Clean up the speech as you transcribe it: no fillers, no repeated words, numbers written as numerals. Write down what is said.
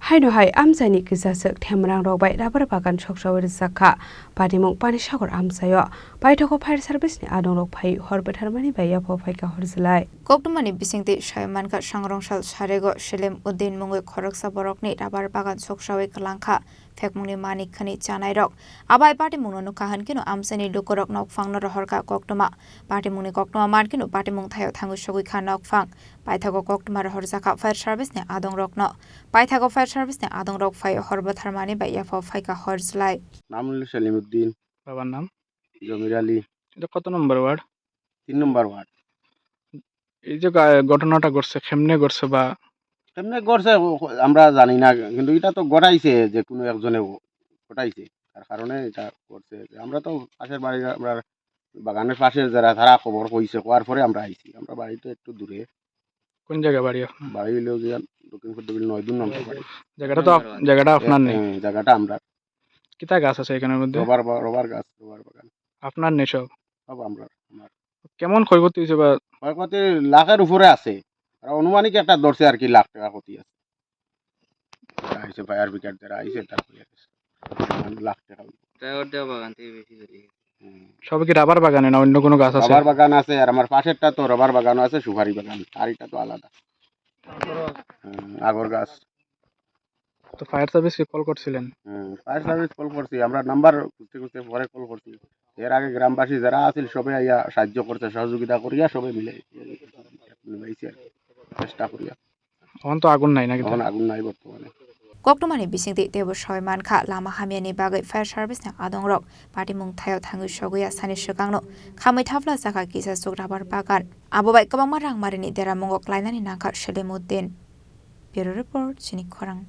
Haino hai Amchaini Kisa Themrangrokbai Rubbar Bagan Soksawi Rwjakha Padimung Pani Sagar Amchaio Baithoko Fire Service ni Adongrokbai Horbetarmani Baya Pofaika Horzlai Koktumani Bisingti Shaimanka Shangrongsal Sharego Shelem Udin Mungu Khoroksa Borokni Rubbar Bagan Soksawi Kalangka Fekmuni Manik Khani Chanairok Abai Party Mununu Kahankino Amchaini Lukorok Nokfang Rohorka Koktuma Party Muni Koktuma Markino Party Mung Thayo Thangu Shogui Khan Nokfang Baithoko Koktuma Rwjakha Fire Service ni Adongrokno Baithoko Fire Service ni Adongrokbai Horbetarmani Baya Pofaika Horzlai Namul Salimuddin বাবার নাম জমির আলী এটা কত নম্বর word 3 নম্বর word এই যে ঘটনাটা ঘটছে কেমনে ঘটছে বা কেমনে করছে আমরা জানি না কিন্তু এটা তো ঘটাইছে যে কোনো একজনে ঘটাইছে তার কারণে এটা করছে আমরা তো পাশের বাড়ি আমরা বাগানের পাশে যারা তারা খবর কইছে কোয়ার পরে আমরা আইছি আমরা বাড়ি তো একটু দূরে কোন জায়গা বাড়ি আপনার বাড়ি হইলেও যে দক্ষিণ পূর্ব 9 নম্বর বাড়ি জায়গাটা আপনার নেই জায়গাটা আমরা কিতা গাছ আছে এখানের মধ্যে রবার গাছ রবার বাগান আপনার নেই সব আমরা আমার কেমন ক্ষয়ক্ষতি হয়েছে বা ক্ষয়ক্ষতি লাখের উপরে আছে আর অনুমানিক একটা ধরছে আর কি লাখ টাকা ক্ষতি আছে আইসে ফায়ার ব্রিগেড যারা আইসে তার লাখ টাকা বাগান থেকে বেশি সব কি রাবার বাগানে না অন্য কোনো গাছ আছে রবার বাগান আছে আর আমার পাশেরটা তো রবার বাগানও আছে সুপারি বাগান আর এটা তো আলাদা আগর গাছ তো ফায়ার সার্ভিসকে কল করছিলেন ফায়ার সার্ভিস কল করছি আমরা নাম্বার খুঁজতে খুঁজতে পরে কল করছি এর আগে গ্রামবাসী যারা আছিল সবাই আইয়া সাহায্য করছে সহযোগিতা করিয়া সবাই মিলে চেষ্টা করিয়া এখন তো আগুন নাই নাকি এখন আগুন নাই বর্তমানে Koktumani Bisingti Devo Shoymanka Lama Hamiani Bagai Fire Service na Adongrok Party Mung Thayo Thangu Shoguya Sani Shokangno Khamai Thafla Saka Kisa Rubbar Bagan Abobai Kabang Marang Marini Dera Mongok Lainani Naka Shelemuddin Bureau Report Chini Khorang